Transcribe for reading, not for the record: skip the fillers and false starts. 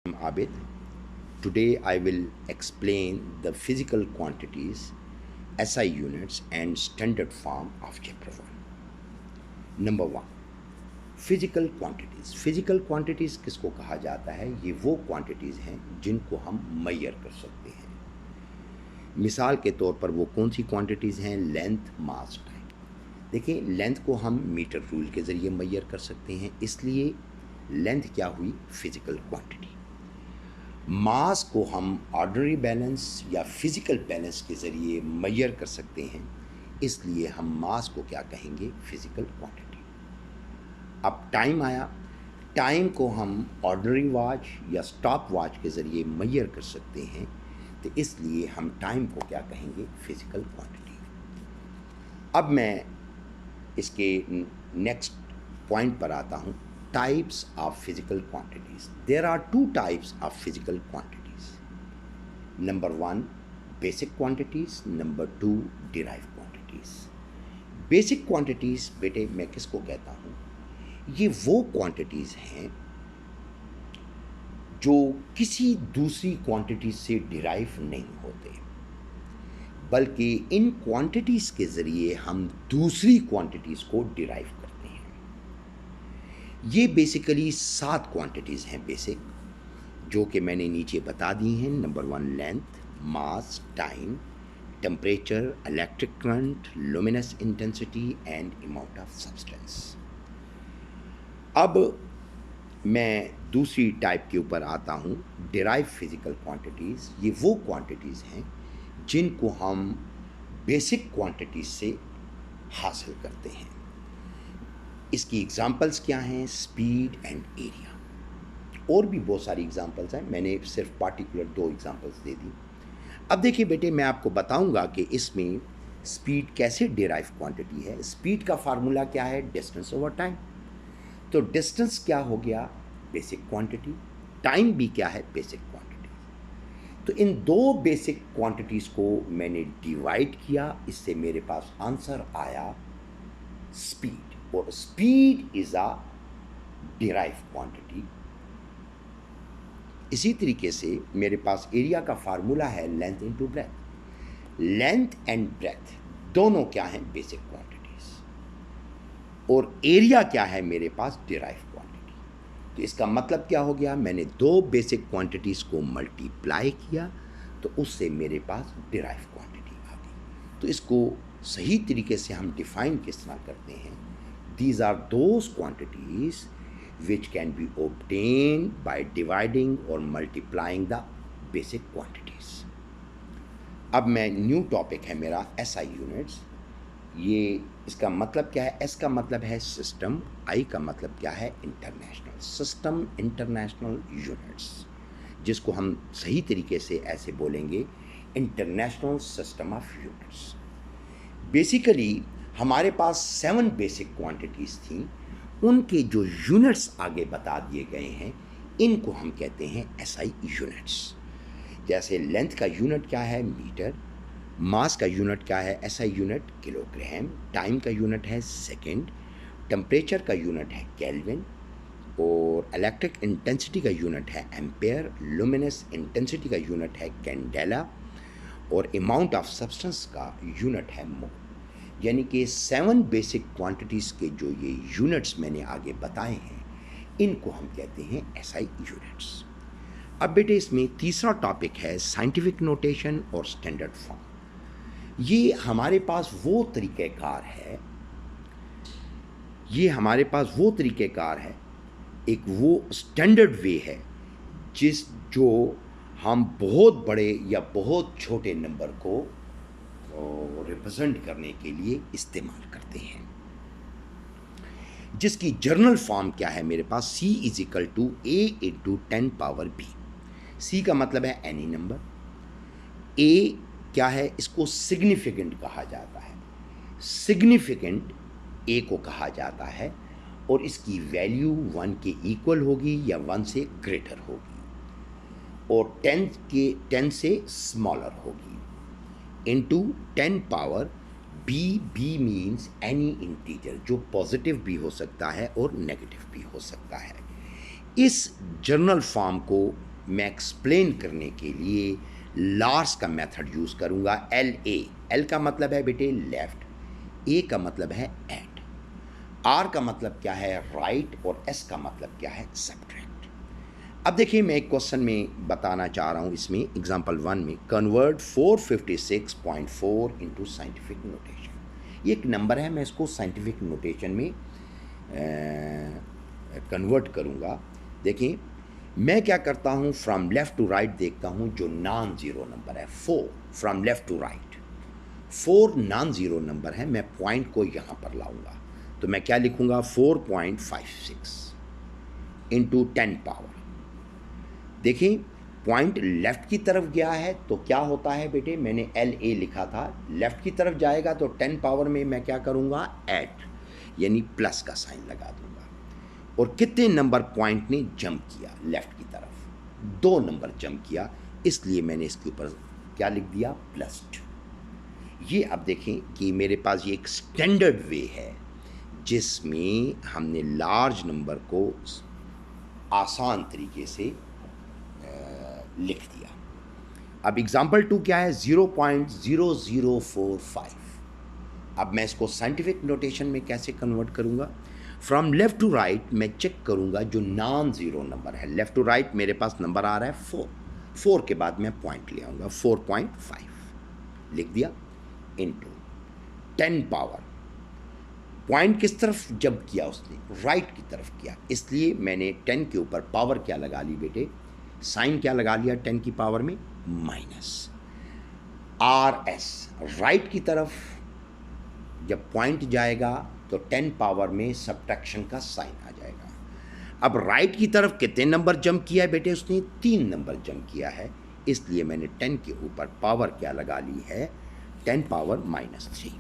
I'm Abid. Today I will explain the physical quantities, SI units and standard form of chapter 1. Number 1. Physical quantities. Physical quantities किसको कहा जाता है? ये वो quantities हैं जिनको हम मेजर कर सकते हैं। मिसाल के तौर पर वो कौन सी क्वांटिटीज़ हैं? लेंथ, मास, टाइम। देखिए, लेंथ को हम मीटर रूल के ज़रिए मेजर कर सकते हैं, इसलिए लेंथ क्या हुई? Physical quantity. मास को हम ऑर्डिनरी बैलेंस या फिजिकल बैलेंस के ज़रिए मेजर कर सकते हैं, इसलिए हम मास को क्या कहेंगे? Physical quantity. अब टाइम आया। टाइम को हम ऑर्डिनरी वॉच या स्टॉप वॉच के ज़रिए मेजर कर सकते हैं, तो इसलिए हम टाइम को क्या कहेंगे? Physical quantity. अब मैं इसके नेक्स्ट पॉइंट पर आता हूँ। Types of physical quantities. There are two types of physical quantities. Number 1, basic quantities. Number 2, derived quantities. Basic quantities बेटे मैं किसको कहता हूँ? ये वो quantities हैं जो किसी दूसरी quantities से derive नहीं होते, बल्कि इन quantities के ज़रिए हम दूसरी quantities को derive करते हैं। ये बेसिकली 7 क्वांटिटीज़ हैं बेसिक, जो कि मैंने नीचे बता दी हैं। Number 1, length, mass, time, temperature, electric current, luminous intensity and amount of substance. अब मैं दूसरी टाइप के ऊपर आता हूँ, डिराइव फिजिकल क्वांटिटीज़। ये वो क्वांटिटीज़ हैं जिनको हम बेसिक क्वांटिटीज़ से हासिल करते हैं। इसकी एग्जाम्पल्स क्या हैं? Speed and area. और भी बहुत सारी एग्जाम्पल्स हैं, मैंने सिर्फ पार्टिकुलर 2 एग्जाम्पल्स दे दी। अब देखिए बेटे, मैं आपको बताऊंगा कि इसमें स्पीड कैसे डिराइव क्वांटिटी है। स्पीड का फार्मूला क्या है? Distance over time. तो डिस्टेंस क्या हो गया? Basic quantity. टाइम भी क्या है? Basic quantity. तो इन 2 बेसिक क्वांटिटीज़ को मैंने डिवाइड किया, इससे मेरे पास आंसर आया स्पीड। और speed is a derive quantity. इसी तरीके से मेरे पास एरिया का फार्मूला है length into breadth. Length and breadth दोनों क्या हैं? Basic quantities. और एरिया क्या है मेरे पास? Derive quantity. तो इसका मतलब क्या हो गया? मैंने 2 बेसिक क्वांटिटीज को मल्टीप्लाई किया, तो उससे मेरे पास डिराइव क्वांटिटी आ गई। तो इसको सही तरीके से हम डिफाइन किस तरह करते हैं? These are those quantities which can be obtained by dividing or multiplying the basic quantities. अब मैं न्यू टॉपिक है मेरा SI यूनिट्स। ये इसका मतलब क्या है? S का मतलब है सिस्टम, I का मतलब क्या है? इंटरनेशनल। सिस्टम इंटरनेशनल यूनिट्स, जिसको हम सही तरीके से ऐसे बोलेंगे, international system of units. Basically हमारे पास 7 बेसिक क्वांटिटीज़ थी, उनके जो यूनिट्स आगे बता दिए गए हैं, इनको हम कहते हैं SI यूनिट्स। जैसे लेंथ का यूनिट क्या है? मीटर। मास का यूनिट क्या है? SI unit kilogram. टाइम का यूनिट है सेकंड। टेम्परेचर का यूनिट है केल्विन। और इलेक्ट्रिक इंटेंसिटी का यूनिट है एम्पेयर। लुमिनस इंटेंसिटी का यूनिट है कैंडेला। और अमाउंट ऑफ सब्सटेंस का यूनिट है मोल। यानी कि 7 बेसिक क्वांटिटीज़ के जो ये यूनिट्स मैंने आगे बताए हैं, इनको हम कहते हैं SI यूनिट्स। अब बेटे, इसमें तीसरा टॉपिक है साइंटिफिक नोटेशन और स्टैंडर्ड फॉर्म। ये हमारे पास वो तरीक़ेकार है, एक वो स्टैंडर्ड वे है जो हम बहुत बड़े या बहुत छोटे नंबर को रिप्रेजेंट करने के लिए इस्तेमाल करते हैं, जिसकी जर्नल फॉर्म क्या है मेरे पास? C = A × 10 power B। C का मतलब है एनी नंबर। A क्या है? इसको सिग्निफिकेंट कहा जाता है। सिग्निफिकेंट A को कहा जाता है, और इसकी वैल्यू 1 के इक्वल होगी या 1 से ग्रेटर होगी, और 10 से स्मॉलर होगी। Into 10 power B means any integer, जो पॉजिटिव भी हो सकता है और नेगेटिव भी हो सकता है। इस जर्नल फॉर्म को मैं एक्सप्लेन करने के लिए लार्स का मेथड यूज़ करूँगा। एल का मतलब है बेटे लेफ़्ट, ए का मतलब है एड, आर का मतलब क्या है राइट, और एस का मतलब क्या है सब्ट्रैक्ट। अब देखिए मैं एक क्वेश्चन में बताना चाह रहा हूँ, इसमें एग्जांपल 1 में कन्वर्ट 456.4 इनटू साइंटिफिक नोटेशन। ये एक नंबर है, मैं इसको साइंटिफिक नोटेशन में कन्वर्ट करूँगा। देखिए मैं क्या करता हूँ, फ्रॉम लेफ़्ट टू राइट देखता हूँ, जो नॉन ज़ीरो नंबर है 4, from left to right 4 non zero number है, मैं पॉइंट को यहाँ पर लाऊंगा, तो मैं क्या लिखूँगा 4.56 इंटू 10 पावर। देखिए पॉइंट लेफ़्ट की तरफ गया है तो क्या होता है बेटे, मैंने LA लिखा था, लेफ़्ट की तरफ जाएगा तो 10 पावर में मैं क्या करूँगा ऐड, यानी प्लस का साइन लगा दूँगा। और कितने नंबर पॉइंट ने जंप किया लेफ़्ट की तरफ, 2 नंबर जंप किया, इसलिए मैंने इसके ऊपर क्या लिख दिया +2। ये अब देखें कि मेरे पास ये एक स्टैंडर्ड वे है जिसमें हमने लार्ज नंबर को आसान तरीके से लिख दिया। अब एग्जाम्पल 2 क्या है 0.0045। अब मैं इसको साइंटिफिक नोटेशन में कैसे कन्वर्ट करूँगा, फ्रॉम लेफ़्ट टू राइट मैं चेक करूँगा जो नॉन ज़ीरो नंबर है, लेफ़्ट टू राइट मेरे पास नंबर आ रहा है 4 के बाद मैं पॉइंट ले आऊँगा 4.5 लिख दिया इंटू 10 पावर। पॉइंट किस तरफ जंप किया उसने, राइट की तरफ किया, इसलिए मैंने 10 के ऊपर पावर क्या लगा ली बेटे, साइन क्या लगा लिया 10 की पावर में माइनस RS, राइट की तरफ जब पॉइंट जाएगा तो 10 पावर में सब्ट्रैक्शन का साइन आ जाएगा। अब राइट की तरफ कितने नंबर जंप किया है बेटे, उसने 3 नंबर जंप किया है, इसलिए मैंने 10 के ऊपर पावर क्या लगा ली है 10 पावर -3।